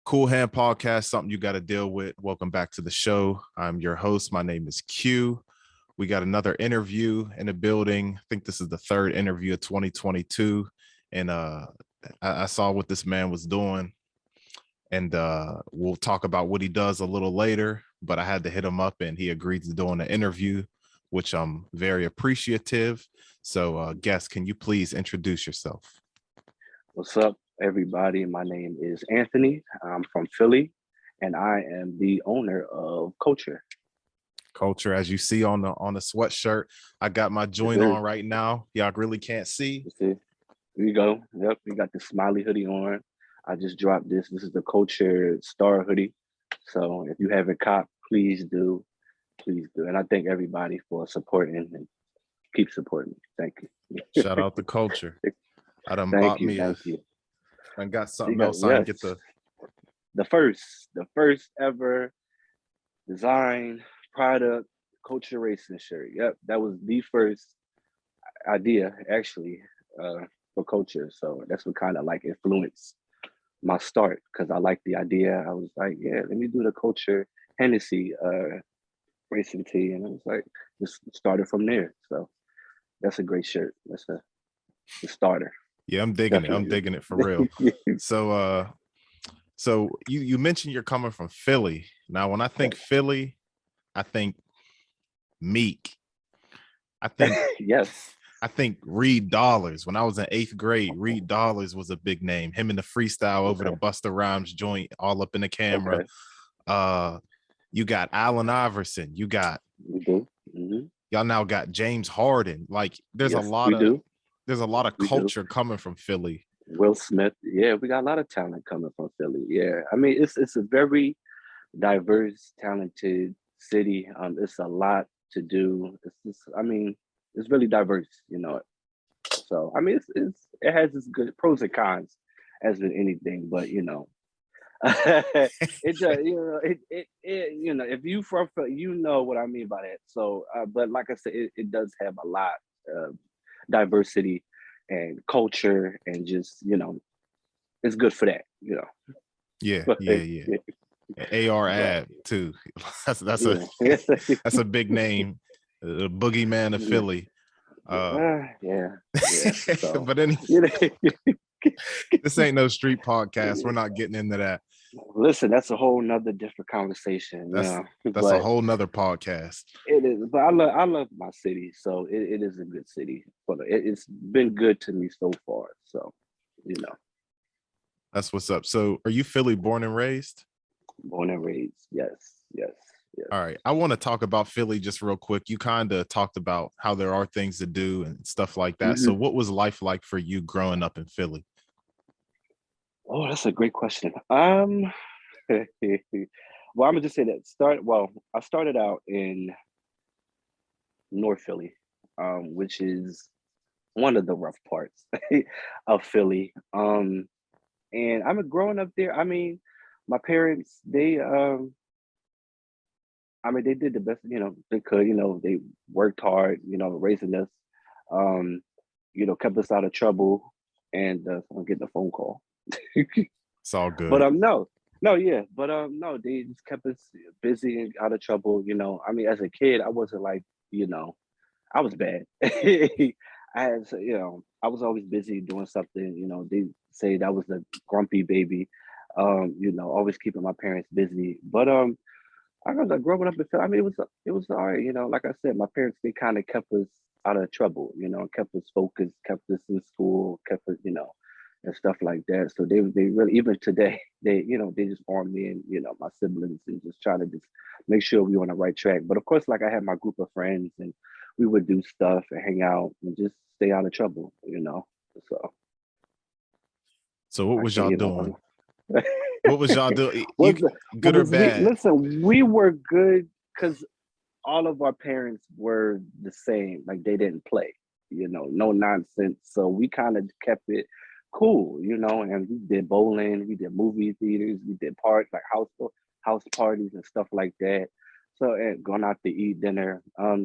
Cool Hand Podcast, something you got to deal with. Welcome back to the show. I'm your host. My name is Q. We got another interview in the building. I think this is the third interview of 2022. And I saw what this man was doing. And we'll talk about what he does a little later. But I had to hit him up and he agreed to doing the interview, which I'm very appreciative. So guest, can you please introduce yourself? What's up, everybody? My name is Anthony. I'm from Philly, and I am the owner of Kultr. Kultr, as you see on the sweatshirt, I got my joint on right now. Y'all really can't see. Here you go. Yep, we got the smiley hoodie on. I just dropped this. This is the Kultr Star hoodie. So if you haven't copped, please do. Please do. And I thank everybody for supporting and keep supporting me. Thank you. Shout out to Kultr. I done Thank bought you, me thank you. and got something else. I get the first ever design product Kultr racing shirt. Yep, that was the first idea actually for Kultr. So that's what kind of like influenced my start, because I liked the idea. I was like, yeah, let me do the Kultr Hennessy racing tee, and I was like, just started from there. So that's a great shirt. That's the starter. Yeah, I'm digging it. I'm digging it for real. So you mentioned you're coming from Philly. Now, when I think Philly, I think Meek. I think yes. I think Reed Dollars. When I was in 8th grade, Reed Dollars was a big name. Him in the freestyle over the Busta Rhymes joint, all up in the camera. You got Allen Iverson. You got y'all now got James Harden. Like there's a lot of culture coming from Philly. Will Smith. Yeah, we got a lot of talent coming from Philly. Yeah. I mean, it's a very diverse, talented city. It's a lot to do. It's really diverse, you know. So I mean it has its good pros and cons as with anything, but you know. It just, you know, if you from Philly, you know what I mean by that. So but like I said, it does have a lot of diversity and culture, and just, you know, it's good for that, you know. Yeah. AR Ab too. That's a big name. The boogeyman of Philly. So, but anyway, this ain't no street podcast. We're not getting into that. Listen, that's a whole nother different conversation. That's a whole nother podcast. It is, but I love my city, so it is a good city. But it's been good to me so far. So, you know. That's what's up. So are you Philly born and raised? Born and raised, yes. All right. I want to talk about Philly just real quick. You kind of talked about how there are things to do and stuff like that. So what was life like for you growing up in Philly? Oh, that's a great question. Well, I'm gonna just say that I started out in North Philly, which is one of the rough parts of Philly. And growing up there, I mean, my parents, they did the best, you know, they could, you know, they worked hard, you know, raising us, you know, kept us out of trouble. And I'm getting a phone call. It's all good. But no, they just kept us busy and out of trouble, you know. I mean, as a kid, I wasn't like, you know, I was bad. I was always busy doing something, you know. They say that was the grumpy baby, you know, always keeping my parents busy. But I was like growing up in Philly, I mean, it was all right, you know. Like I said, my parents, they kind of kept us out of trouble, you know, kept us focused, kept us in school, kept us, you know, and stuff like that. So they really, even today, they just arm me and, you know, my siblings, and just try to just make sure we on the right track. But of course, like I had my group of friends, and we would do stuff and hang out and just stay out of trouble, you know. So what was y'all doing? What was y'all doing? Good or bad? We were good because all of our parents were the same. Like, they didn't play, you know, no nonsense. So we kind of kept it cool, you know, and we did bowling, we did movie theaters, we did parties, like house parties and stuff like that. So, and going out to eat dinner,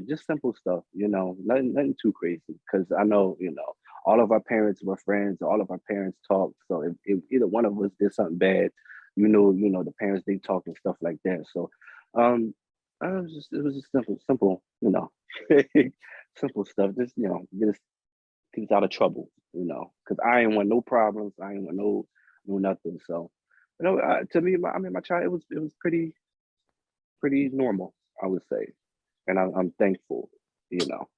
just simple stuff, you know, nothing too crazy. Because I know, you know, all of our parents were friends, all of our parents talked. So if either one of us did something bad, the parents they talk and stuff like that. So um it was just simple, simple stuff. Just get us keep us out of trouble, because I ain't want no problems. I ain't want no nothing. So to me, my child, it was pretty normal, I would say, and I'm thankful. You know,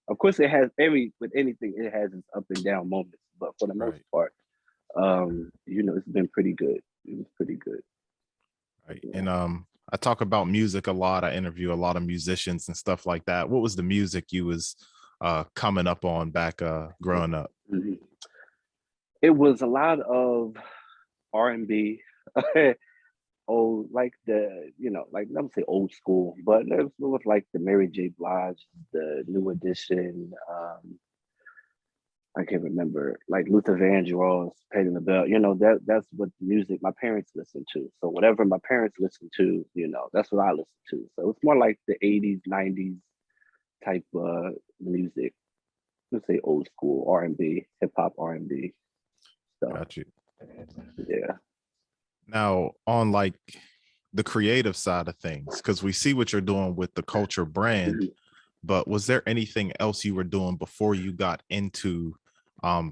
of course, it has with anything, it has its up and down moments, but for the most Right. part, it's been pretty good. It was pretty good. Right. Yeah. And I talk about music a lot. I interview a lot of musicians and stuff like that. What was the music you was coming up on back growing up? Mhm. It was a lot of R&B. Old, like like I would say old school, but it was like the Mary J. Blige, the New Edition. I can't remember, like Luther Vandross, Patti LaBelle. That's what music my parents listened to. So whatever my parents listened to, that's what I listened to. So it's more like the '80s, '90s type music. Let's say old school R&B, hip hop R&B stuff. Got you. Yeah. Now, on like the creative side of things, because we see what you're doing with the Kultr brand, but was there anything else you were doing before you got into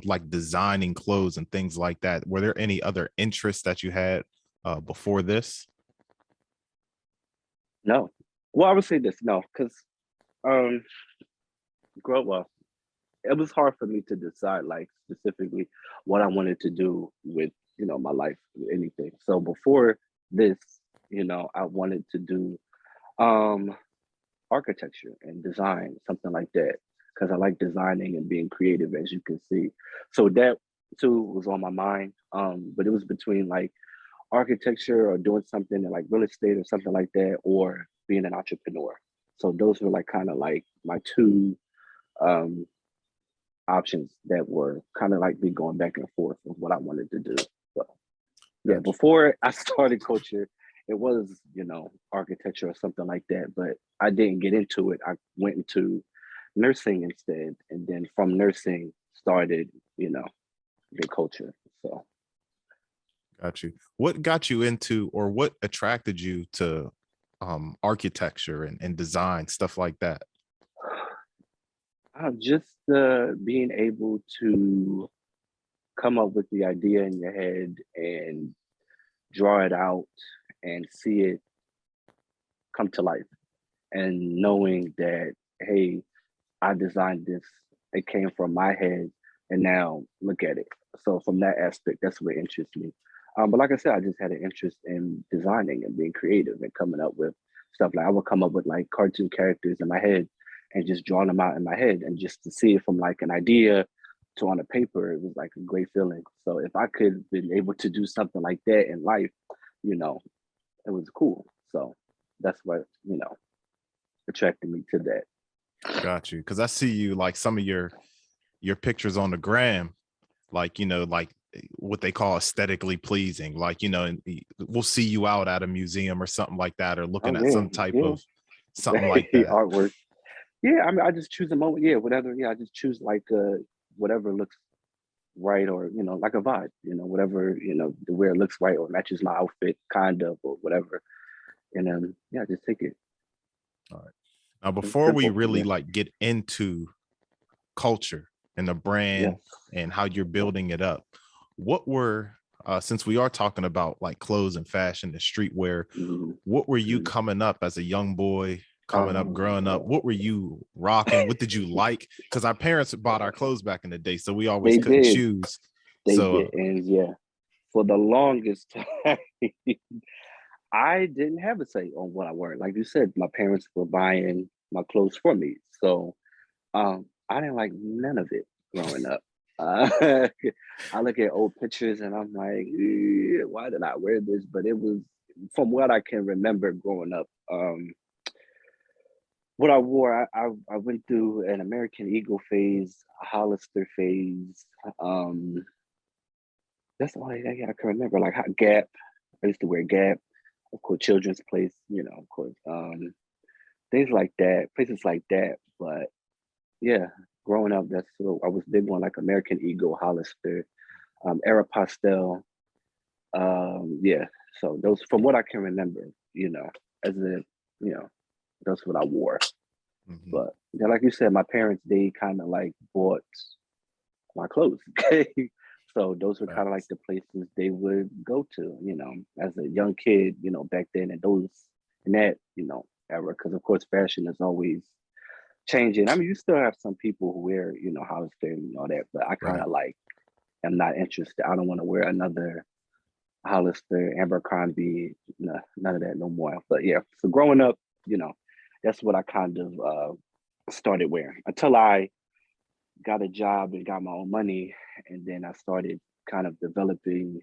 like designing clothes and things like that? Were there any other interests that you had before this? No. Well, I would say this, no, because um, grow up. It was hard for me to decide like specifically what I wanted to do with my life, anything. So before this, I wanted to do um architecture and design, something like that, because I like designing and being creative, as you can see. So that too was on my mind. But it was between like architecture or doing something in like real estate or something like that, or being an entrepreneur. So those were like kind of like my two um options that were kind of like me going back and forth with what I wanted to do. So yeah, Gotcha. before I started culture, it was, architecture or something like that, but I didn't get into it. I went into nursing instead. And then from nursing started, the culture. So Got you. What got you into, or what attracted you to architecture and design, stuff like that? just being able to come up with the idea in your head and draw it out and see it come to life, and knowing that, hey, I designed this. It came from my head, and now look at it. So from that aspect, that's what interests me. But like I said, I just had an interest in designing and being creative and coming up with stuff. Like I would come up with like cartoon characters in my head and just drawing them out in my head, and just to see it from like an idea to on a paper, it was like a great feeling. So if I could been able to do something like that in life, you know, it was cool. So that's what attracted me to that. Got you. Because I see you like some of your pictures on the gram, like like what they call aesthetically pleasing. Like and we'll see you out at a museum or something like that, or looking Oh at some type of something like yeah, that. artwork. Yeah, I mean, I just choose a moment. Yeah, whatever. Yeah, I just choose like whatever looks right, or like a vibe. Whatever the way it looks right or matches my outfit, kind of, or whatever. And yeah, just take it. All right. Now, It's before we simple. really Yeah. like get into culture and the Yeah. brand and how you're building it up, what were since we are talking about like clothes and fashion and streetwear, Mm-hmm. what were you Mm-hmm. coming up as a young boy, coming up, growing up? What were you rocking? What did you like? Because our parents bought our clothes back in the day, so we always They couldn't did. choose. They So did. And yeah, for the longest time, I didn't have a say on what I wore. Like you said, my parents were buying my clothes for me. So I didn't like none of it growing up. Uh, I look at old pictures and I'm like, why did I wear this? But it was, from what I can remember growing up. What I wore, I went through an American Eagle phase, a Hollister phase. Um, that's the only thing I can remember. Like Gap, I used to wear Gap, of course, Children's Place, of course, things like that, places like that. But yeah, growing up, I was big on like American Eagle, Hollister, Aeropostale. Yeah. So those, from what I can remember, as a, that's what I wore. Mhm. But yeah, like you said, my parents, they kind of like bought my clothes. Okay. So those were kind of like Facts. the places they would go to, as a young kid, back then, and in that, era. Because of course fashion is always changing. I mean, you still have some people who wear, Hollister and all that, but I kind Right. of like am not interested. I don't want to wear another Hollister, Abercrombie, none of that no more. But yeah, so growing up, you know, that's what I kind of started wearing until I got a job and got my own money, and then I started kind of developing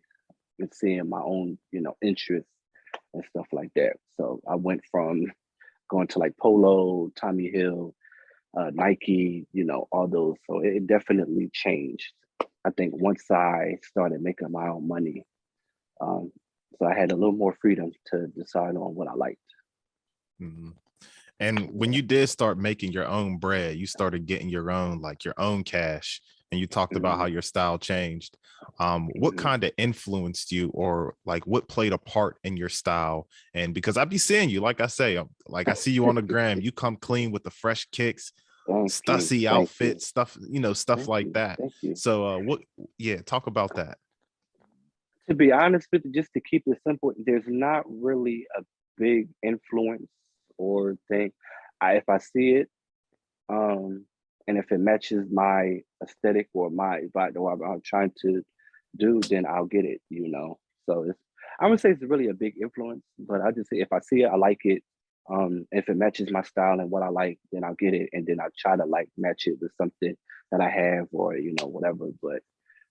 and seeing my own, interests and stuff like that. So I went from going to like Polo, Tommy Hill, Nike, all those. So it definitely changed. I think once I started making my own money, um, so I had a little more freedom to decide on what I liked. Mhm. And when Yeah. you did start making your own bread, you started getting your own, like your own cash, and you talked about how Mhm, your style changed. What mhm. kind of influenced you, or like what played a part in your style? And because I be seeing you, like I say, like I see you on the gram, you come clean with the fresh kicks, Thank you, stussy thank you, outfits, stuff, stuff thank like you, that. thank you. So yeah, talk about that. To be honest with you, just to keep it simple, there's not really a big influence or thing. If I see it, um, and if it matches my aesthetic or my vibe or what I'm trying to do, then I'll get it. So I would say it's really a big influence, but I just say if I see it, I like it. If it matches my style and what I like, then I'll get it, and then I try to like match it with something that I have or whatever. But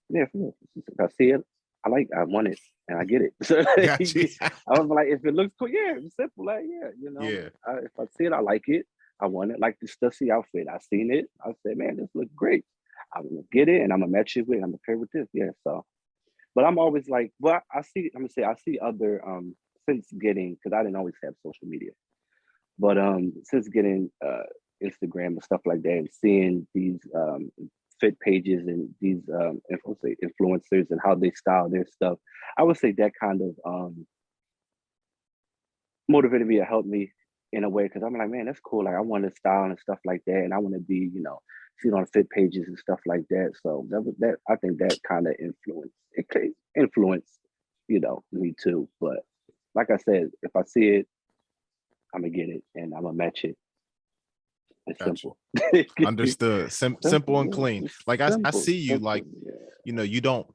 yeah, if I see it, I want it, and I get it. So Got you. I was like, if it looks cool, yeah, it's simple. Like, yeah, Yeah, if I see it, I like it. I want it. Like the Stussy outfit, I seen it. I said, man, this looks great. I'm gonna get it, and I'm gonna match it with. I'm gonna pair with this. Yeah. So, but I'm always like, well, I see. I'm gonna say I see other since getting, because I didn't always have social media, but since getting Instagram and stuff like that, and seeing these fit pages and these influencers and how they style their stuff, I would say that kind of motivated me or helped me in a way, because I'm like, man, that's cool. Like I want to style and stuff like that, and I want to be, seen on fit pages and stuff like that. So that I think that kind of influence, me too. But like I said, if I see it, I'm gonna get it and I'm gonna match it. It's got you. simple. Understood. Simple Simple, and yeah. clean. It's Like I simple, see you, simple. like, Yeah. you don't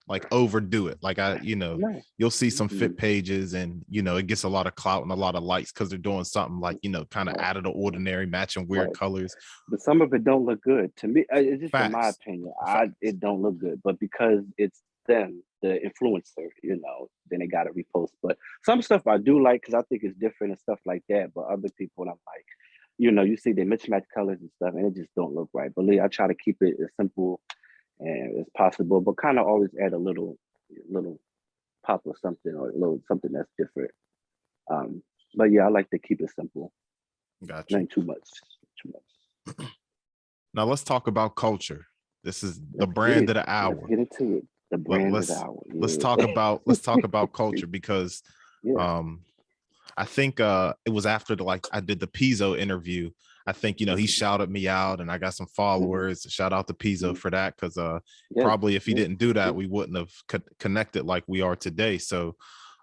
like overdo it. Like No. you'll see some fit Mm-mm. pages and it gets a lot of clout and a lot of likes because they're doing something like, kind of Right. out of the ordinary, matching weird Right. colors. But some of it don't look good to me. It's just in my Facts. opinion. Facts. It don't look good, but because it's them, the influencer, then they got to repost. But some stuff I do like because I think it's different and stuff like that. But other people, I'm like, you see they mismatch colors and stuff, and it just don't look right. But I try to keep it as simple and as possible, but kind of always add a little pop or something, or a little something that's different. Um, but yeah, I like to keep it simple, Got you. nothing too much. Too much. Now let's talk about Kultr. This is the Let's get brand it. of the Let's hour. get into it. The Let, brand of the let's hour. let's Yeah. talk about let's talk about Kultr because Yeah. um I think it was after I did the Pizzo interview. I think he Mhm, shouted me out and I got some mhm, followers. Shout out to Pizzo mhm. for that, because Yes. probably if he Yes. didn't do that, Yes. we wouldn't have connected like we are today. So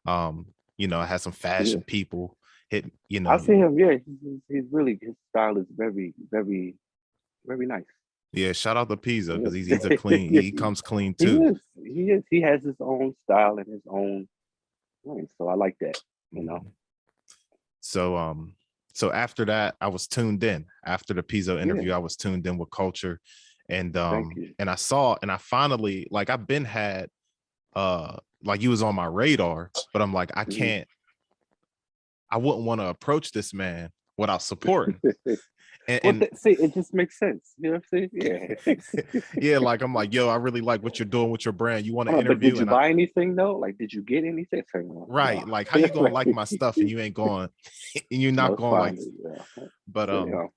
um I had some Yeah. fashion people hit, I see him. Yeah. He's really, his style is very, very, very nice. yeah, shout out to Pizzo because he's a Yeah. clean, he comes clean He too. is. He is. He has his own style and his own lane. So I like that. You know. Mhm. So so after that, I was tuned in. After the Pizzo Yeah. interview, I was tuned in with Kultr, Thank you. and I finally, like, I've been had like, you was on my radar, but I'm like, Mhm. I wouldn't want to approach this man without supporting. Well, And see, it just makes sense. You know what I'm saying? Yeah. yeah, like I'm like, yo, I really like what you're doing with your brand. You want to Hold on, but did interview? you And I buy anything though? Like, did you get anything? Say no, no. right, like, how you gonna Like, like my stuff and you ain't going and you're no, not it's going like, fine. Yeah. but So,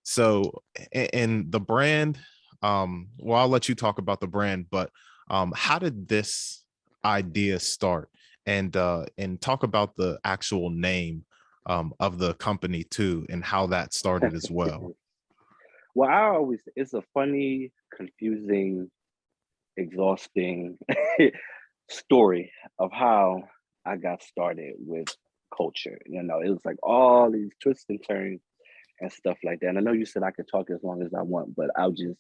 so and the brand, well, I'll let you talk about the brand, but how did this ideas start? And talk about the actual name of the company too, and how that started as well. Well, it's a funny, confusing, exhausting story of how I got started with Kultr. It was like all these twists and turns and stuff like that. And I know you said I could talk as long as I want, but I'll just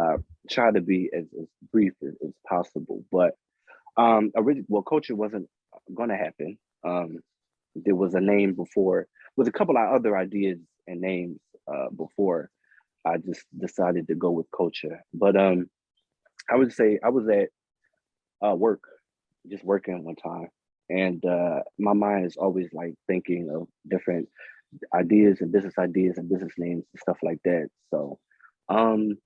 uh, try to be as brief as possible. But originally, well, Kultr wasn't going to happen. There was a name before, with a couple of other ideas and names before I just decided to go with Kultr. But I would say I was at work, just working one time, and my mind is always like thinking of different ideas and business names and stuff like that. So um,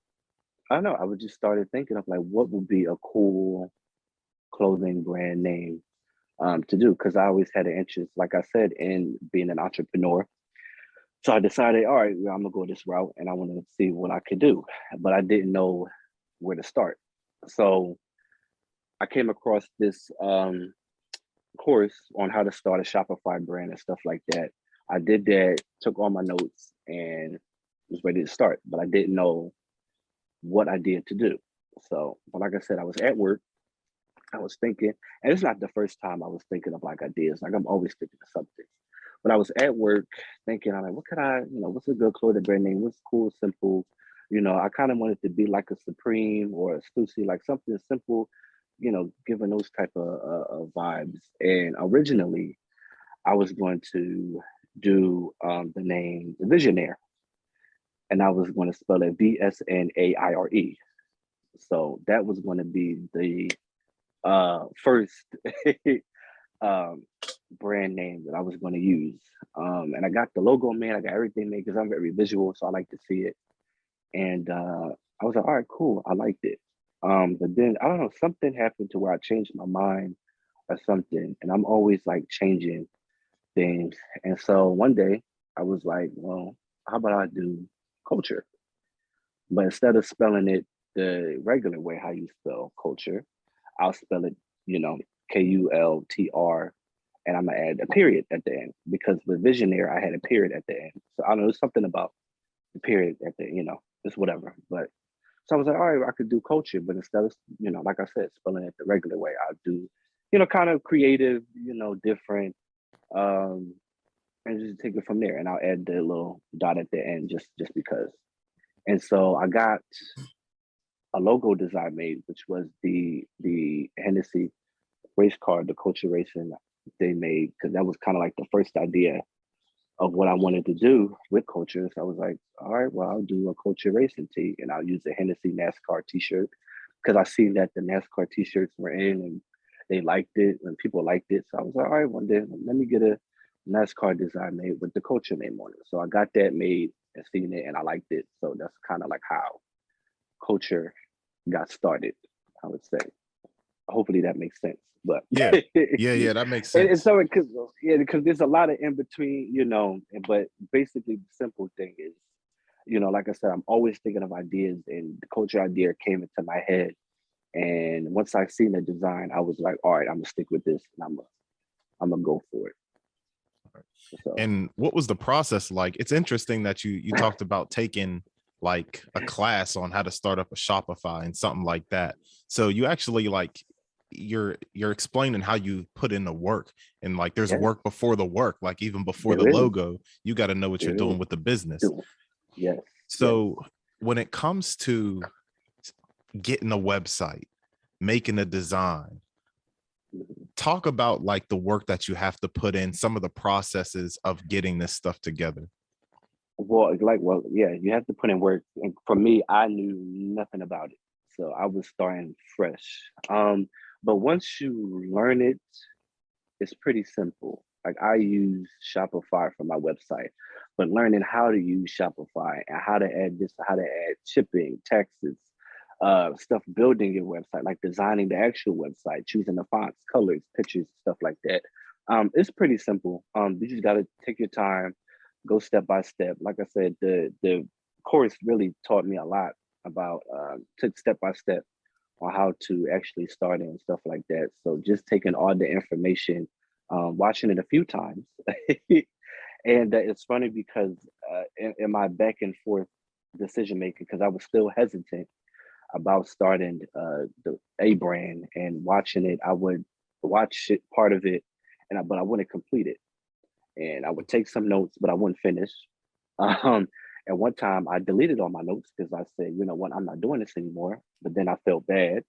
I don't know. I would just started thinking of like what would be a cool clothing brand name to do because I always had an interest, like I said, in being an entrepreneur. So I decided, all right, well, I'm gonna go this route and I want to see what I could do, but I didn't know where to start. So I came across this course on how to start a Shopify brand and stuff like that. I did that, took all my notes, and was ready to start, but I didn't know what idea to do. So, but like I said, I was at work. I was thinking, and it's not the first time I was thinking of like ideas. Like I'm always thinking of something. But I was at work thinking, I'm like, what could I, what's a good clothing brand name? What's cool, simple? I kind of wanted to be like a Supreme or a Stussy, like something simple, given those type of vibes. And originally, I was going to do the name Visionaire, and I was going to spell it Vsnaire. So that was going to be the first um, brand name that I was going to use. And I got the logo made, I got everything made because I'm very visual, so I like to see it. And I was like, all right, cool, I liked it. But then I don't know, something happened to where I changed my mind or something, and I'm always like changing things. And so one day I was like, well, how about I do Kultr? But instead of spelling it the regular way, how you spell culture, I'll spell it, you know, Kultr, and I'm gonna add a period at the end because with Visionaire, I had a period at the end. So I don't know, there's something about the period at the, it's whatever. But so I was like, all right, I could do Kultr, but instead of, like I said, spelling it the regular way, I'll do, kind of creative, different, um, and just take it from there. And I'll add the little dot at the end just because. And so I got a logo design made, which was the Hennessy race car, the Kultr racing they made, because that was kind of like the first idea of what I wanted to do with Kultr. So I was like, all right, well, I'll do a Kultr racing tee and I'll use a Hennessy NASCAR t-shirt because I seen that the NASCAR t-shirts were in and they liked it and people liked it. So I was like, all right, one day, let me get a NASCAR design made with the Kultr name on it. So I got that made and seen it and I liked it. So that's kind of like how Kultr got started, I would say. Hopefully that makes sense. But Yeah, yeah, that makes and sense. so because there's a lot of in between, but basically the simple thing is, like I said, I'm always thinking of ideas and the Kultr idea came into my head. And once I seen the design, I was like, all right, I'm gonna stick with this and I'm gonna go for it. So And what was the process like? It's interesting that you talked about taking like a class on how to start up a Shopify and something like that. So you actually like you're explaining how you put in the work, and like there's yeah, work before the work, like even before the there is. logo, you got to know what you're There is. doing with the business. Do. Yes, yes. So when it comes to getting a website, making a design, Mhm. talk about like the work that you have to put in, some of the processes of getting this stuff together. Well, yeah, you have to put in work. And for me, I knew nothing about it. So I was starting fresh. But once you learn it, it's pretty simple. Like I use Shopify for my website, but learning how to use Shopify and how to add this, how to add shipping, taxes, stuff, building your website, like designing the actual website, choosing the fonts, colors, pictures, stuff like that. It's pretty simple. You just gotta take your time, go step by step. Like I said, the course really taught me a lot about took step by step on how to actually start it and stuff like that. So just taking all the information, watching it a few times. And it's funny because in my back and forth decision making, because I was still hesitant about starting the a brand and watching it. I would watch it, part of it, but I wouldn't complete it, and I would take some notes, but I wouldn't finish. Um, and one time I deleted all my notes because I said, you know what, I'm not doing this anymore. But then I felt bad,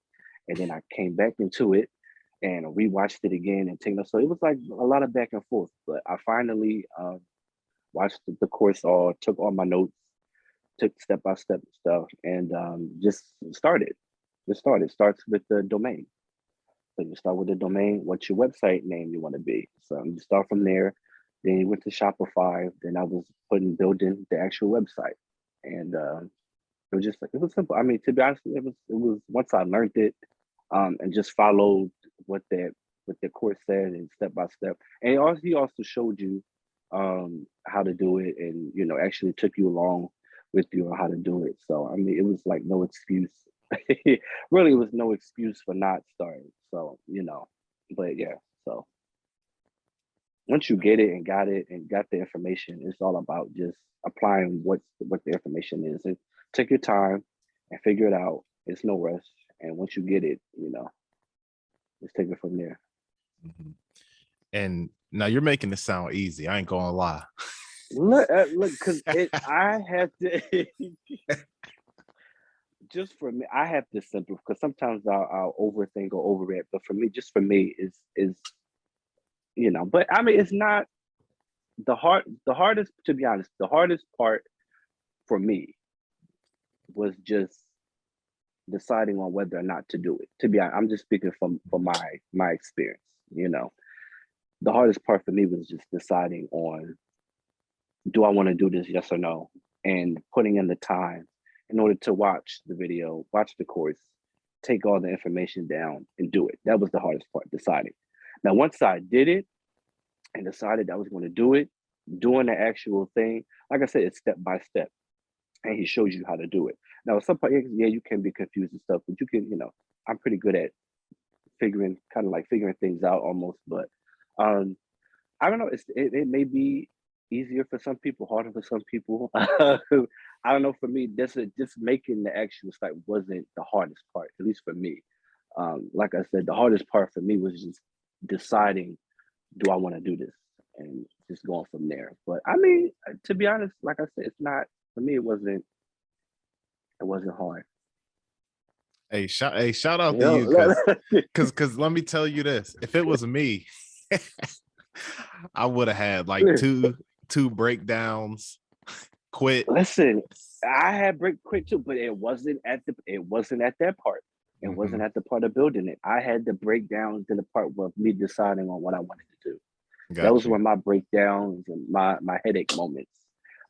and then I came back into it and rewatched it again and taken notes. So it was like a lot of back and forth. But I finally watched the course all, took all my notes, took step by step stuff, and just started. Just started. Starts with the domain. So you start with the domain, what's your website name you want to be. So you start from there. Then you went to Shopify. Then I was building the actual website, and it was just like it was simple. I mean, to be honest, it was once I learned it, and just followed what the course said and step by step. And he also showed you how to do it, and actually took you along with you on how to do it. So I mean, it was like no excuse. Really, it was no excuse for not starting. So but yeah. So once you get it and got it and got the information, it's all about just applying what the information is. And take your time and figure it out. It's no rush. And once you get it, just take it from there. Mhm. And now you're making this sound easy. I ain't gonna lie. Look, because I have to. Just for me, I have to simplify because sometimes I'll overthink or overreact. But for me, just for me, is But I mean, it's not the hardest. To be honest, the hardest part for me was just deciding on whether or not to do it. To be honest, I'm just speaking from my experience. The hardest part for me was just deciding on, do I want to do this, yes or no, and putting in the time in order to watch the video, watch the course, take all the information down and do it. That was the hardest part, deciding. Now, once I did it and decided I was going to do it, doing the actual thing, like I said, it's step by step, and he shows you how to do it. Now, some part, yeah, you can be confused and stuff, but you can, I'm pretty good at figuring things out almost. But I don't know. It may be easier for some people, harder for some people. I don't know. For me, just making the actual site wasn't the hardest part, at least for me. Like I said, the hardest part for me was just deciding, do I want to do this, and just going from there. But I mean, to be honest, like I said, it's not for me. It wasn't. It wasn't hard. Shout out to you, because let me tell you this. If it was me, I would have had like two breakdowns, quit. Listen, I had break quit too, but it wasn't at that part. It wasn't at the part of building it. I had the breakdowns in the part of me deciding on what I wanted to do. That was where my breakdowns and my headache moments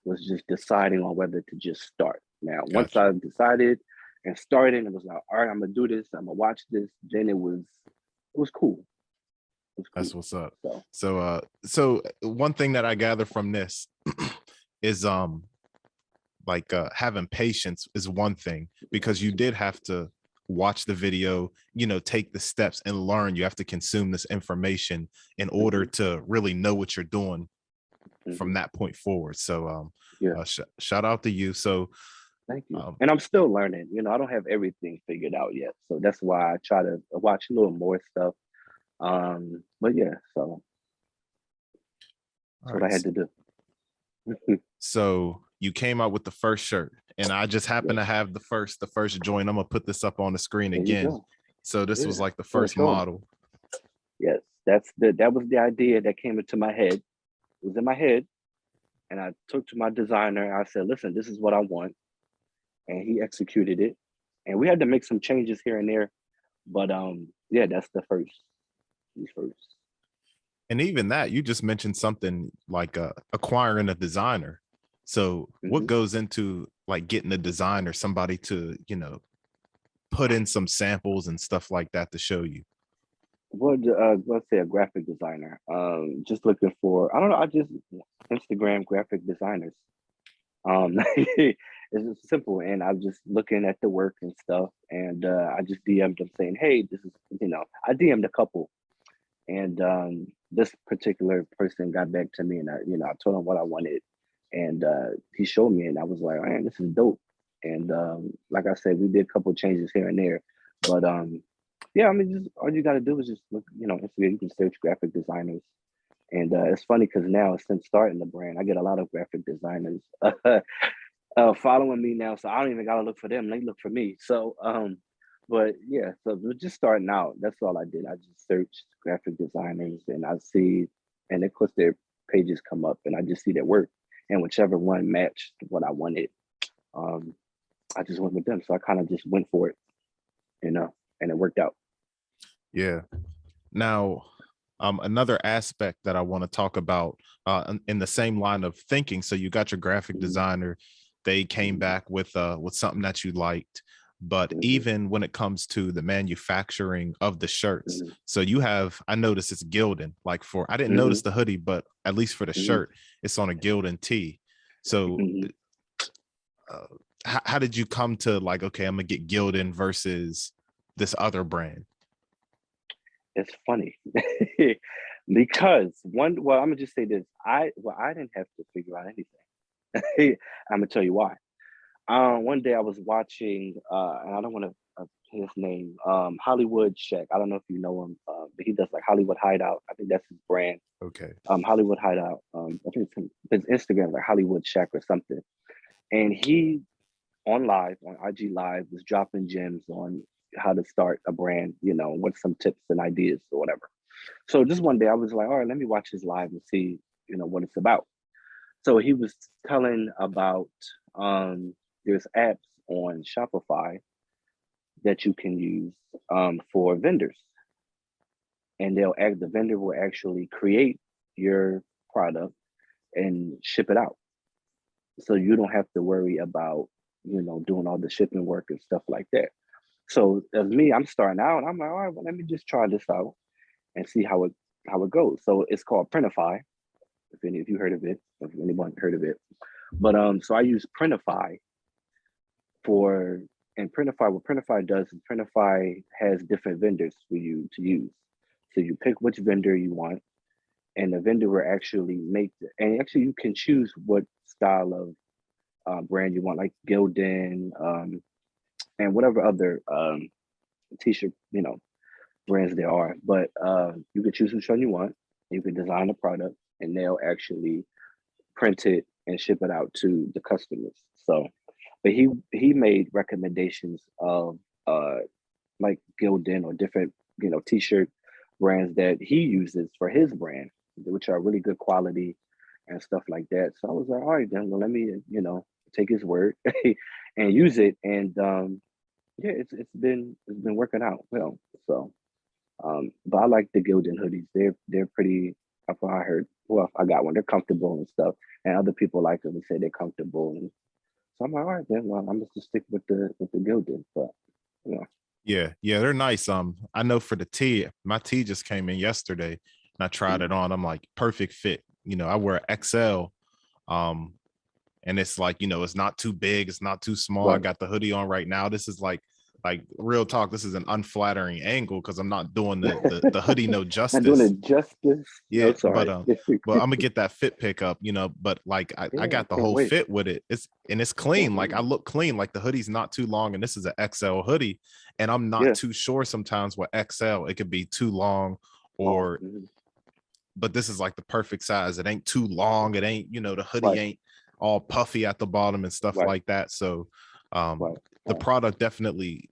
was just deciding on whether to just start. Now, once I decided and started, it was like, all right, I'm gonna do this. I'm gonna watch this. Then it was cool. That's what's up. So one thing that I gather from this is having patience is one thing, because you did have to watch the video, take the steps and learn. You have to consume this information in order to really know what you're doing from that point forward. So shout out to you. So thank you. And I'm still learning. I don't have everything figured out yet. So that's why I try to watch a little more stuff. But yeah, so that's what I had to do. So you came out with the first shirt, and I just happen to have the first joint. I'm gonna put this up on the screen again. So this was like the first model. Yes, that was the idea that came into my head. It was in my head, and I took to my designer. I said, "Listen, this is what I want," and he executed it. And we had to make some changes here and there, but yeah, that's the first. And even that, you just mentioned something like acquiring a designer. So what goes into like getting a designer, somebody to, put in some samples and stuff like that to show you? Well, let's say a graphic designer. Just looking for, I don't know, I just Instagram graphic designers. it's simple. And I was just looking at the work and stuff, and I just DM'd them saying, "Hey, this is," I DM'd a couple, and this particular person got back to me, and I told him what I wanted, and he showed me, and I was like, "Man, this is dope." And like I said, we did a couple changes here and there, but yeah, I mean, just all you got to do is just look, Instagram. You can search graphic designers, and it's funny because now since starting the brand, I get a lot of graphic designers following me now, so I don't even gotta look for them; they look for me. So, but yeah, so we're just starting out. That's all I did. I just searched graphic designers, and I see, and of course their pages come up, and I just see their work, and whichever one matched what I wanted, um, I just went with them. So I kind of just went for it, and it worked out. Yeah. Now, another aspect that I want to talk about in the same line of thinking. So you got your graphic Mhm, designer, they came mhm, back with something that you liked. But mhm, even when it comes to the manufacturing of the shirts, mhm, so I noticed it's Gildan. Like I didn't mhm, notice the hoodie, but at least for the mhm, shirt, it's on a Gildan tee. So mhm. uh, how did you come to like, okay, I'm gonna get Gildan versus this other brand? It's funny because well, I'm gonna just say this. I didn't have to figure out anything. I'm gonna tell you why. One day I was watching, and I don't want to his name, Hollywood Check. I don't know if you know him, but he does like Hollywood Hideout. I think that's his brand. Okay. Hollywood Hideout. I think his Instagram like Hollywood Check or something. And he on IG Live was dropping gems on how to start a brand. What some tips and ideas or whatever. So just one day I was like, all right, let me watch his live and see, what it's about. So he was telling about there's apps on Shopify that you can use for vendors, and the vendor will actually create your product and ship it out. So you don't have to worry about doing all the shipping work and stuff like that. So as me, I'm starting out, and I'm like, all right, well, let me just try this out and see how it goes. So it's called Printify. If any of you heard of it, if anyone heard of it, but so I use Printify for and Printify. What Printify does is Printify has different vendors for you to use. So you pick which vendor you want, and the vendor will actually and actually you can choose what style of brand you want, like Gildan, and whatever other t-shirt brands there are. But you can choose which one you want. You can design a product, and they'll actually print it and ship it out to the customers. So, but he made recommendations of uh like Gildan or different t-shirt brands that he uses for his brand, which are really good quality and stuff like that. So I was like, all right, then well, let me take his word and use it. And yeah, it's been working out well. So but I like the Gildan hoodies. They're pretty. I heard. Well, I got one. They're comfortable and stuff, and other people like them and say they're comfortable. And so I'm like, all right, then. Well, I'm just stick with the Gildan, but you know. Yeah, yeah, they're nice. I know for the tee, my tee just came in yesterday and I tried it Mm, on. I'm like, perfect fit. I wear XL. Um, and it's like, it's not too big, it's not too small. I right. got the hoodie on right now. This is like real talk. This is an unflattering angle because I'm not doing the hoodie no Not doing justice. it justice. No, Yeah, sorry. but I'm gonna get that fit pick up, but like I Yeah, I got the can't whole wait. fit with it. It's Can't clean. Like I wait. look clean. Like the hoodie's not too long, and this is an XL hoodie. And I'm not Yeah. too sure sometimes with XL, it could be too long Long. or but this is like the perfect size. It ain't too long. It ain't, the hoodie Right. ain't all puffy at the bottom and stuff Right. like that. So Right. the Right. product definitely,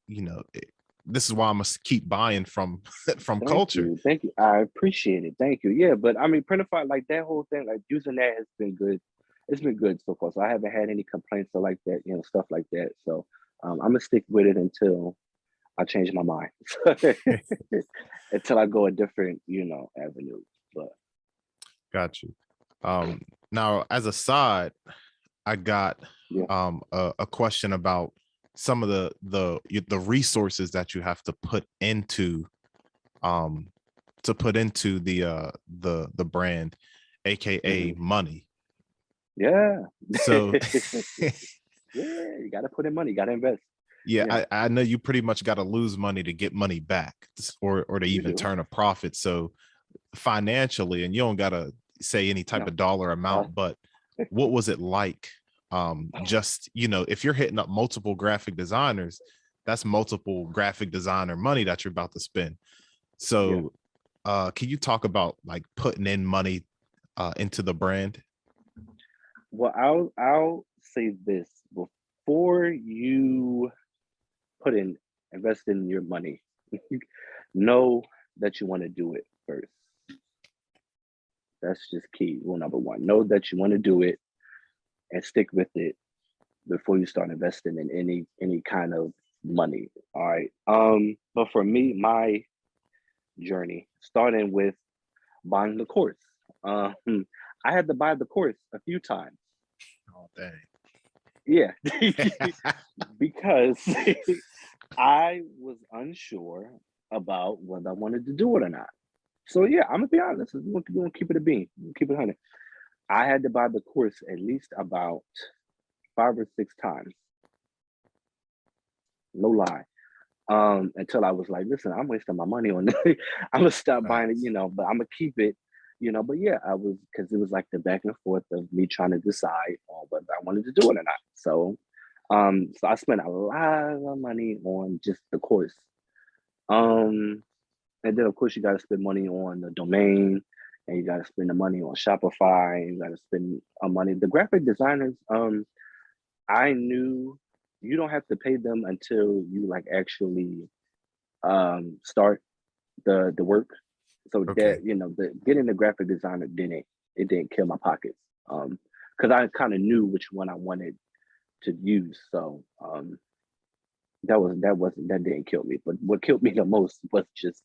this is why I must keep buying from from Thank Kultr. you. Thank you. I appreciate it. Thank you. Yeah, but I mean, Printify, like that whole thing, like using that has been good. It's been good so far. So I haven't had any complaints or like that, stuff like that. So I'm gonna stick with it until I change my mind, until I go a different, avenue. But Got you. Um, Now as a side, I got yeah. a question about some of the resources that you have um to put into the brand, aka Mhm. money. Yeah. So Yeah, you got to put in money, you got to invest. Yeah, You know, I know you pretty much got to lose money to get money back, or to you even do. turn a profit. So financially, and you don't got to say any type No. of dollar Uh, amount, but what was it like? Just, if you're hitting up multiple graphic designers, that's multiple graphic designer money that you're about to spend. yeah. So can you talk about like putting in money into the brand? Well, I'll say this before you put in invest in your money, know that you want to do it first. That's just key. Rule number one. Know that you want to do it and stick with it before you start investing in any kind of money. All right. But for me, my journey starting with buying the course. Um, I had to buy the course a few times. Oh, dang. Yeah, because I was unsure about whether I wanted to do it or not. So yeah, I'm gonna be honest. We're gonna keep it a bean. We'll keep it 100. I had to buy the course at least about 5 or 6 times. No lie. Until I was like, listen, I'm wasting my money on this. I'm gonna stop buying it, Facts. but I'm gonna keep it, But yeah, I was because it was like the back and forth of me trying to decide on whether I wanted to do it or not. So I spent a lot of money on just the course. Um, and then of course you got to spend money on the domain, and you got to spend the money on Shopify. And you got to spend money. The graphic designers, I knew you don't have to pay them until you like actually start the work. So that Okay. the getting the graphic designer didn't kill my pockets. Because I kind of knew which one I wanted to use. So that didn't kill me. But what killed me the most was just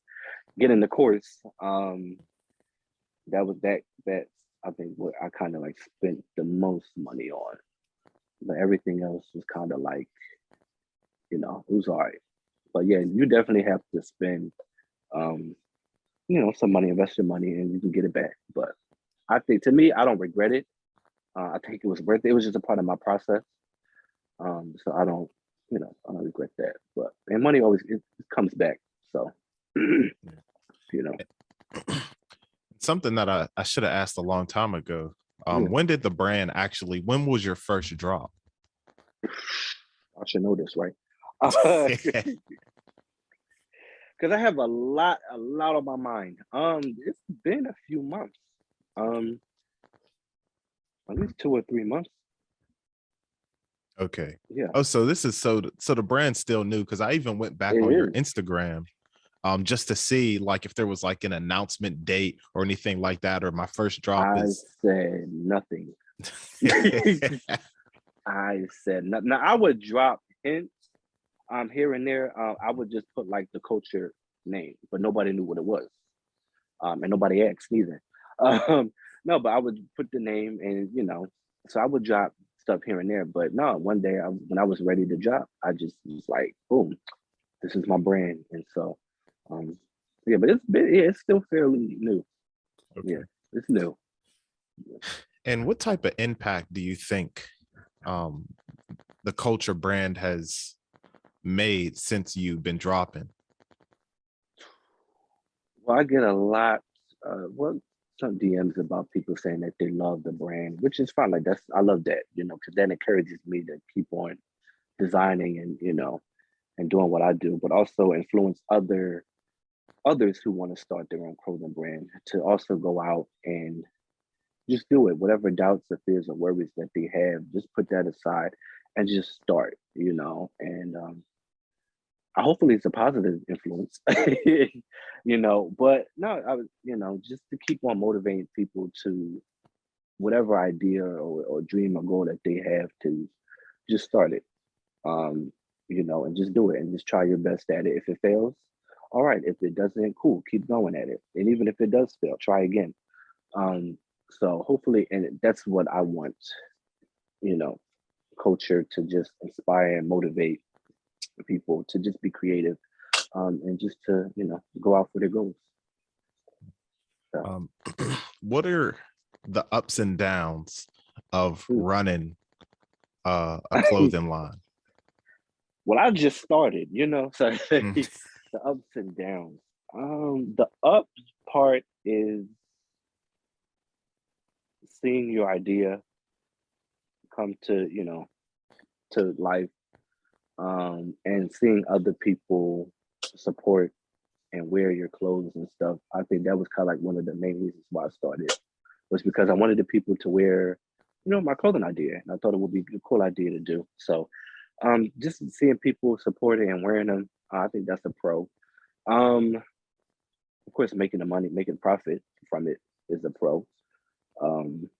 getting the course. That I think what I kind of like spent the most money on. But everything else was kind of like, it was all right. But yeah, you definitely have to spend um some money, invest your money, and you can get it back. But I think to me, I don't regret it. I think it was worth it. It was just a part of my process. So I don't regret that. But and money always it comes back. So you know, Something that I should have asked a long time ago. yeah, When did the brand actually, when was your first drop? I should know this, right? Because I have a lot on my mind. It's been a few months. Um, at least 2 or 3 months. Okay. Yeah, Oh, so this is so the brand's still new, because I even went back it on your is. Instagram just to see like if there was like an announcement date or anything like that, or my first drop I is said nothing. I said nothing. Now I would drop hints here and there. I would just put like the Kultr name, but nobody knew what it was. And nobody asked either. No, but I would put the name and so I would drop stuff here and there. But no, one day when I was ready to drop, I just was like, boom, this is my brand. And so, um, yeah, but it's still fairly new. Yeah, okay. it's new. And what type of impact do you think um the Kultr brand has made since you've been dropping? Well, I get a lot. Some DMs about people saying that they love the brand, which is fine. Like I love that, because that encourages me to keep on designing and and doing what I do, but also influence others who want to start their own clothing brand to also go out and just do it. Whatever doubts or fears or worries that they have, just put that aside and just start. And hopefully it's a positive influence, But no, I was, just to keep on motivating people to whatever idea or dream or goal that they have to just start it, um, and just do it and just try your best at it. If it fails, all right. If it doesn't, cool, keep going at it. And even if it does fail, try again. Um, so hopefully, and that's what I want, you know, culture to just inspire and motivate people to just be creative, and just to go out for their goals. So, Um, what are the ups and downs of mm, running a clothing line? Well, I just started, so Mm, the ups and downs. The up part is seeing your idea come to life, and seeing other people support and wear your clothes and stuff. I think that was kind of like one of the main reasons why I started, was because I wanted the people to wear, my clothing idea, and I thought it would be a cool idea to do. So, just seeing people supporting and wearing them, I think that's a pro. Um, of course, making the money, making profit from it is a pro. Um,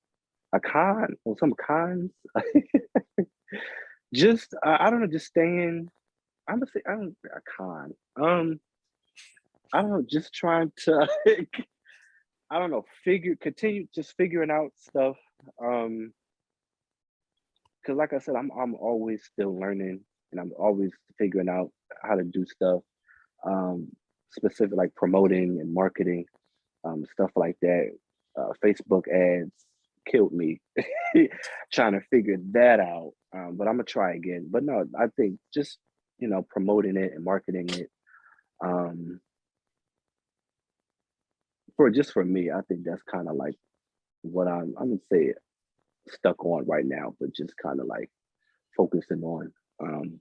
a con, well, some cons, just I don't know, just staying. I'm gonna say I don't a con. I don't know, just trying to I don't know, continue just figuring out stuff. Um, because like I said, I'm always still learning, and I'm always figuring out how to do stuff. Um, specific like promoting and marketing, stuff like that. Facebook ads killed me trying to figure that out. But I'm gonna try again. But no, I think just promoting it and marketing it. Um, for me, I think that's kind of like what I'm gonna say stuck on right now, but just kind of like focusing on. Um,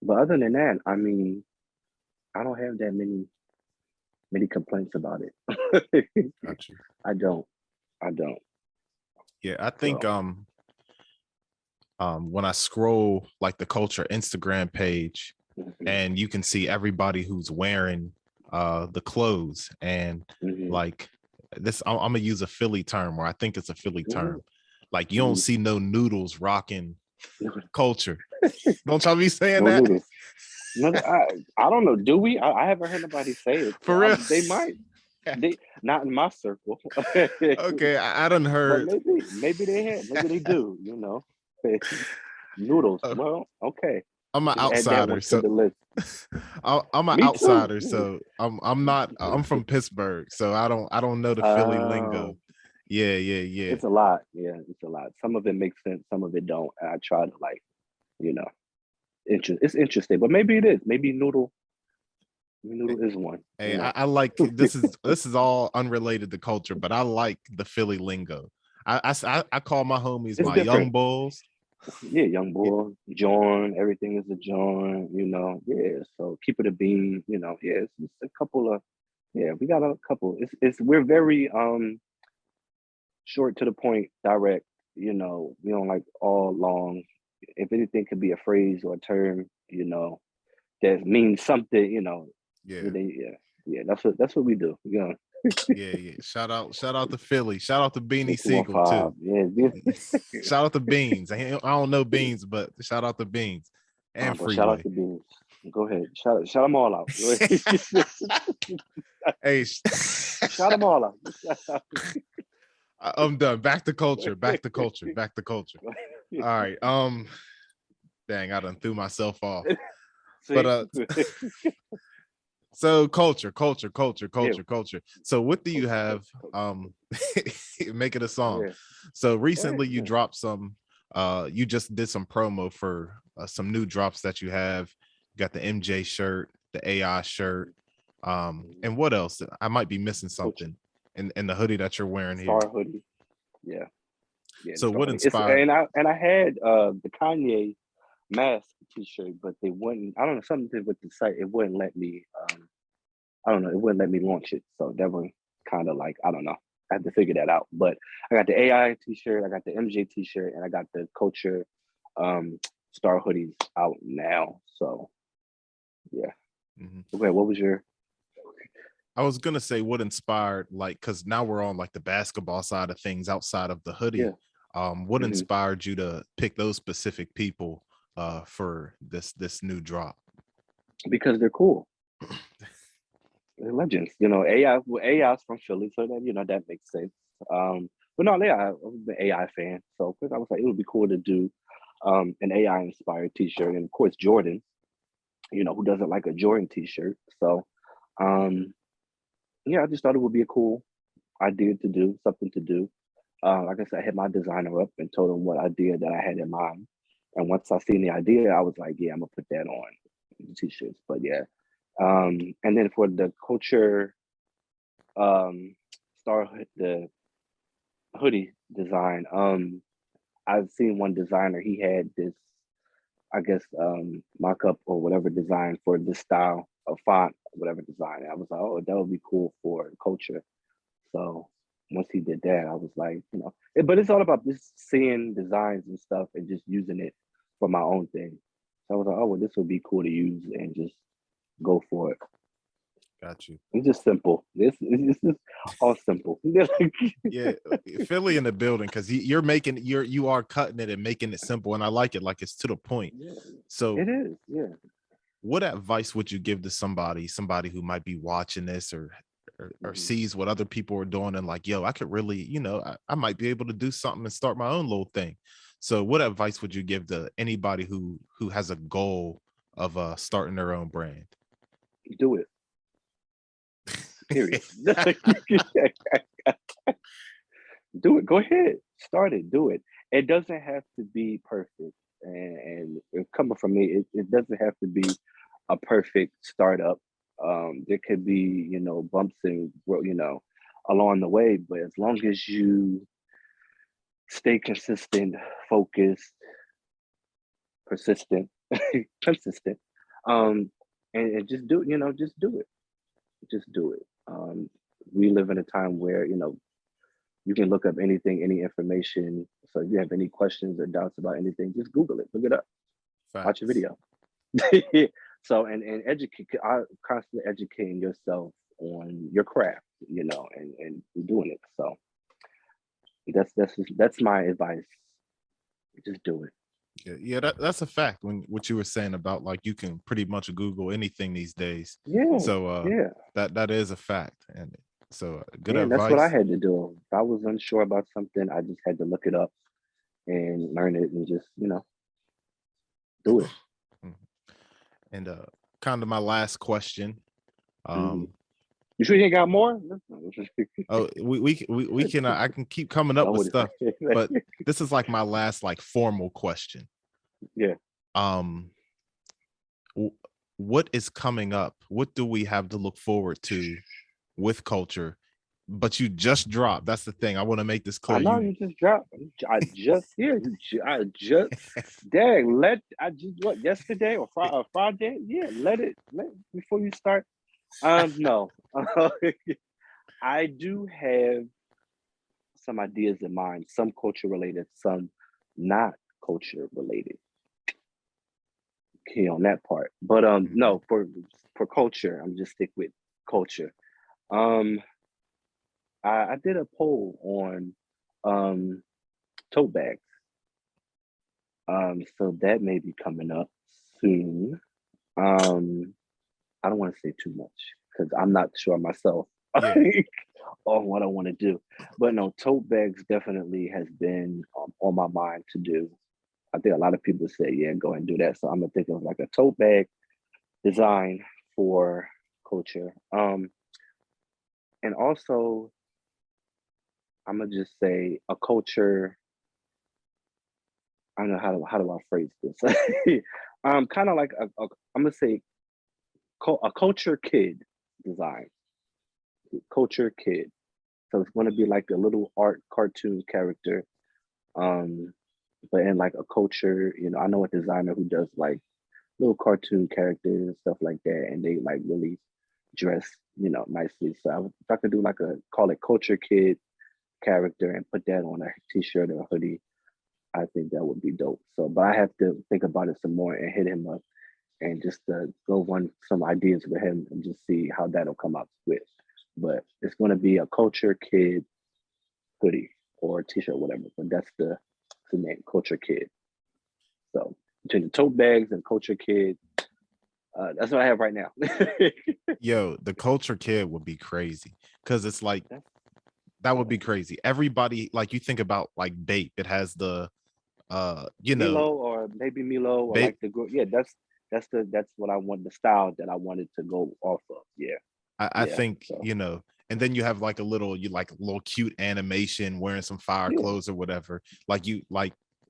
but other than that, I mean, I don't have that many complaints about it. got you. I don't. I don't. Yeah, I think So when I scroll like the Kultr Instagram page, mhm, and you can see everybody who's wearing the clothes, and mhm, like this, I'm gonna use a Philly term, or I think it's a Philly mhm, term. Like you don't mhm. see no noodles rocking Kultr. Don't y'all be saying No that? noodles. No, I don't know. Do we? I haven't heard nobody say it. For real? They might. They not in my circle. Okay, I done But heard. maybe they have. Maybe they do. Noodles. uh, Well, okay. I'm an Just add that outsider, one to so the list. I'm an Me too. outsider, so I'm not. I'm from Pittsburgh, so I don't know the Philly lingo. Oh, Yeah, yeah, yeah. it's a lot. Yeah, it's a lot. Some of it makes sense. Some of it don't. And I try to like, you know, it's interesting, but maybe it is. Maybe noodle is one. Hey, I like this is all unrelated to Kultr, but I like the Philly lingo. I call my homies It's my young different. bulls. Yeah, young Yeah, boy, John, everything is a John, Yeah, so keep it a bean, Yeah, it's a couple of yeah, we got a couple. It's we're very short to the point, direct, we don't like all long. If anything could be a phrase or a term, that means something, yeah, yeah, that's what we do. yeah, yeah. Shout out to Philly. Shout out to Yeah, Beanie Siegel 215. too. Yeah, Shout out to Beans. I don't know Beans, but shout out to Beans and but shout out Freeway. to Beans. Go ahead. Shout them all out. Hey, Shout them all out. I'm done. Back to Kultr. Back to Kultr. Back to Kultr. All right. Dang, I done threw myself off. But See? so Kultr, Yeah. Kultr. So what do you have? Coach. Make it a song. Yeah. So Go ahead. recently you Yeah. dropped some. You just did some promo for some new drops that you have. You got the MJ shirt, the AI shirt, and what else? I might be missing Coach something in the hoodie that you're wearing here. Star Hoodie. Yeah. Yeah, the So Star what Hoodie. It's inspired? and I had the Kanye mask t-shirt, but they wouldn't, I don't know, something with the site, it wouldn't let me I don't know, it wouldn't let me launch it. So that one kind of like, I don't know. I had to figure that out. But I got the AI t-shirt, I got the MJ t-shirt, and I got the Culture Star hoodies out now. So yeah. Mhm. Okay, what was your I was gonna say what inspired, like, because now we're on like the basketball side of things outside of the yeah. hoodie. What Hmm. inspired you to pick those specific people for this new drop? Because they're cool. They're legends. AI AI's from Philly, so that that makes sense. But no, yeah, I'm an AI fan. So of course I was like, it would be cool to do an AI inspired t-shirt. And of course Jordan, who doesn't like a Jordan t-shirt. So um yeah, I just thought it would be a cool idea to do, something to do. Like I said, I hit my designer up and told him what idea that I had in mind. And once I seen the idea, I was like, yeah, I'm gonna put that on the t-shirts. But yeah. And then for the culture star the hoodie design, I've seen one designer, he had this, I guess, mock-up or whatever design for this style of font, whatever design. And I was like, oh, that would be cool for culture. So once he did that, I was like, but it's all about just seeing designs and stuff and just using it for my own thing. So I was like, oh, well, this would be cool to use and just go for it. Got you. It's just simple. This is all simple. Yeah, Philly in the building, because you are cutting it and making it simple, and I like it. Like, it's to the point. Yeah, So it is. Yeah. what advice would you give to somebody who might be watching this or sees what other people are doing and like, yo, I could really, I might be able to do something and start my own little thing. So what advice would you give to anybody who has a goal of starting their own brand? Do it. Period. Do it. Go ahead. Start it. Do it. It doesn't have to be perfect. And coming from me, it doesn't have to be a perfect startup. There could be, bumps and, along the way, but as long as you stay consistent, focused, persistent, consistent, and just do it, just do it. Just do it. We live in a time where, you can look up anything, any information. So if you have any questions or doubts about anything, just Google it, look it up, watch a video. So, and educate, constantly educating yourself on your craft, and doing it. So that's my advice. Just do it. Yeah, that's a fact. When what you were saying about like you can pretty much Google anything these days. Yeah. So Yeah. that is a fact. And so good Yeah, advice. that's what I had to do. If I was unsure about something, I just had to look it up and learn it and just, do it. And kind of my last question. You sure you ain't got more? Oh, we can. I can keep coming up with stuff, but this is like my last like formal question. Yeah. What is coming up? What do we have to look forward to with Kultr? But you just dropped. That's the thing. I want to make this clear. I know you just dropped. I just what, yesterday or Friday? Yeah, let it before you start. No. I do have some ideas in mind, some culture related, some not culture related. Okay, on that part. But no, for culture, I'm just stick with culture. I did a poll on tote bags. So that may be coming up soon. I don't want to say too much because I'm not sure myself on what I want to do. But no, tote bags definitely has been on my mind to do. I think a lot of people say, yeah, go and do that. So I'm gonna think of like a tote bag design for Kultr. And also I'm gonna just say a culture. I don't know how do I phrase this. Kind of like I'm gonna say a culture kid design. Culture kid. So it's gonna be like a little art cartoon character. But in like a culture, I know a designer who does like little cartoon characters and stuff like that, and they like really dress, nicely. So if I could do like call it culture kid character and put that on a t-shirt or a hoodie, I think that would be dope. So, but I have to think about it some more and hit him up and just go run some ideas with him and just see how that'll come up with. But it's going to be a culture kid hoodie or t-shirt, whatever. But that's the name, culture kid. So between the tote bags and culture kid, that's what I have right now. Yo, the culture kid would be crazy because it's like that would be crazy. Everybody, like you think about like Bape, it has the Milo or maybe Milo or like the group. Yeah, that's what I want, the style that I wanted to go off of. Yeah. I think so. And then you have like a little cute animation wearing some fire clothes or whatever. Like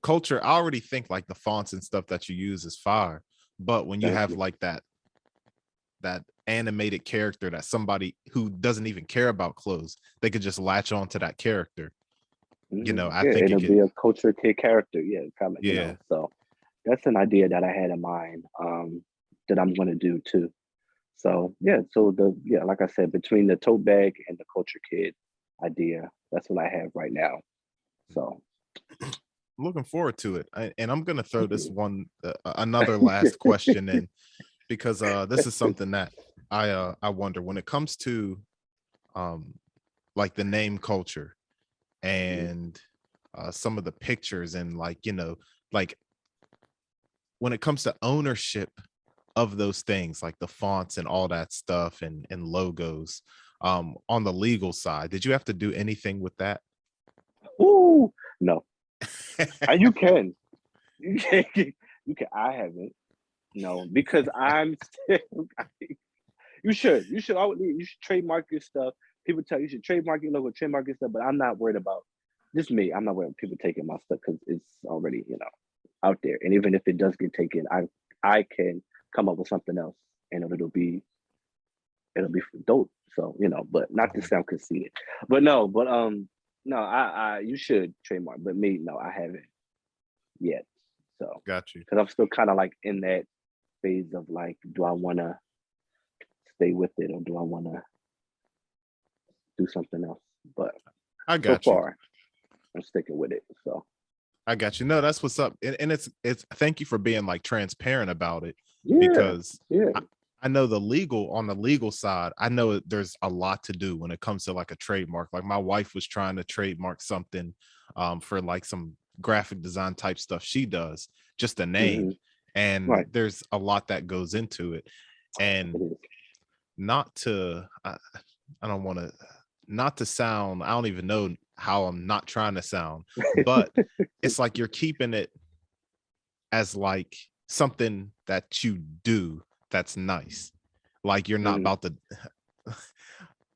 Kultr, I already think like the fonts and stuff that you use is fire, but when you Thank have you. like that animated character that somebody who doesn't even care about clothes, they could just latch on to that character. I Yeah, think it it'll could. be a Kultr kid character. Yeah, kind of, Yeah, So that's an idea that I had in mind, that I'm going to do too. So yeah, like I said, between the tote bag and the Kultr kid idea, that's what I have right now. So looking forward to it. And I'm gonna throw thank this you. one another last question in, because this is something that I wonder when it comes to um like the name Kultr and some of the pictures, and like like when it comes to ownership of those things, like the fonts and all that stuff, and logos, on the legal side, did you have to do anything with that? Ooh, no, and you can, you can, you can. I haven't, no, because I'm still. You should trademark your stuff. People tell you should trademark your logo, trademark your stuff, but I'm not worried about just me. I'm not worried about people taking my stuff because it's already, out there. And even if it does get taken, I can come up with something else, and it'll be dope. So, but not to Mhm. sound conceited. But no, I you should trademark, but me, no, I haven't yet. So Got you. because I'm still kind of like in that phase of like, do I wanna stay with it or do I wanna do something else? But I so got you. far, I'm sticking with it. So I got you. No, that's what's up. And it's thank you for being like transparent about it, yeah, because yeah. I know on the legal side, I know there's a lot to do when it comes to like a trademark. Like my wife was trying to trademark something for like some graphic design type stuff she does, just a name. Hmm. And Right. there's a lot that goes into it. It And is. not to I don't want to not to sound, I don't even know how I'm not trying to sound, but it's like you're keeping it as like something that you do that's nice. Like you're not Mhm. about to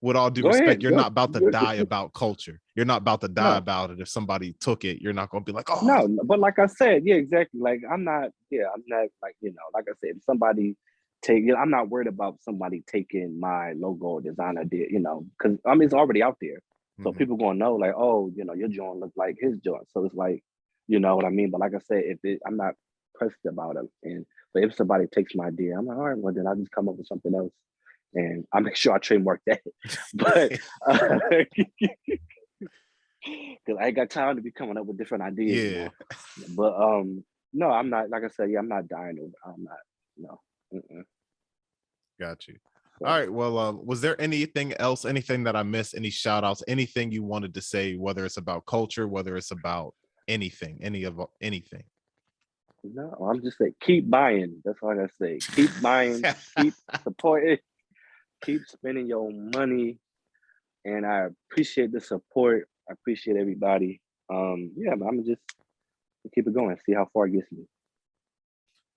with all due Go respect, ahead. you're Go. not about to die about culture. You're not about to die No, about it. If somebody took it, you're not going to be like, oh, no. But like I said, yeah, exactly. Like I'm not. Yeah, I'm not like like I said, if somebody I'm not worried about somebody taking my logo or design idea. Because I mean it's already out there, so mhm. people gonna know like, oh, your joint look like his joint. So it's like, you know what I mean. But like I said, I'm not pressed about it, and but if somebody takes my idea, I'm like, all right, well then I'll just come up with something else, and I make sure I trademark that. But because I ain't got time to be coming up with different ideas. Yeah, But no, I'm not. Like I said, yeah, I'm not dying over. I'm not. No. Mm-mm. got you. All So right. Well, was there anything else, anything that I missed, any shout outs, anything you wanted to say, whether it's about culture, whether it's about anything, anything? no, I'm just saying, keep buying. That's all I gotta say. Keep buying. Keep supporting. Keep spending your money. And I appreciate the support. I appreciate everybody. Yeah, but I'm just keep it going. See how far it gets me.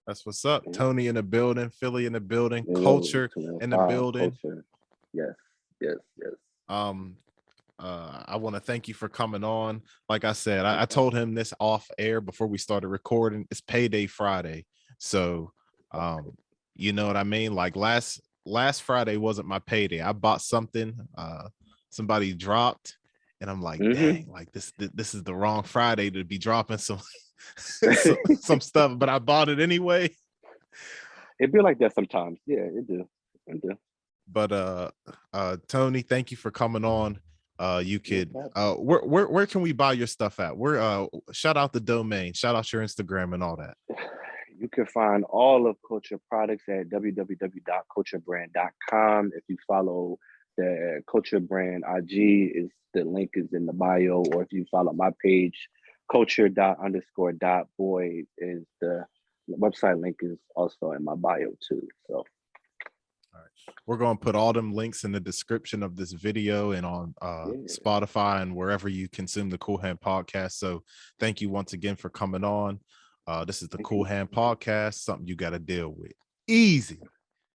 That's what's up. Yeah. Tony in the building, Philly in the building, Yo, culture in the 205 building. Kultr. Yes, yes, yes. Um, I want to thank you for coming on. Like I said, I Okay. told him this off air before we started recording. It's payday Friday. So Okay. you know what I mean? Like last Friday wasn't my payday. I bought something, somebody dropped, and I'm like, Mm-hmm. dang, like this is the wrong Friday to be dropping some some stuff, but I bought it anyway. It be like that sometimes. Yeah, it do. It do. But Tony, thank you for coming on. You No could problem. where can we buy your stuff at? Where shout out the domain, shout out your Instagram and all that. You can find all of Kultr products at www.kultrbrand.com. If you follow the Kultr Brand IG, is the link is in the bio, or if you follow my page, culture._boy is the website link is also in my bio too. So All right. We're going to put all them links in the description of this video and on yeah, Spotify and wherever you consume the Cool Hand podcast. So thank you once again for coming on. This is the thank Cool you. Hand podcast, something you got to deal with. Easy.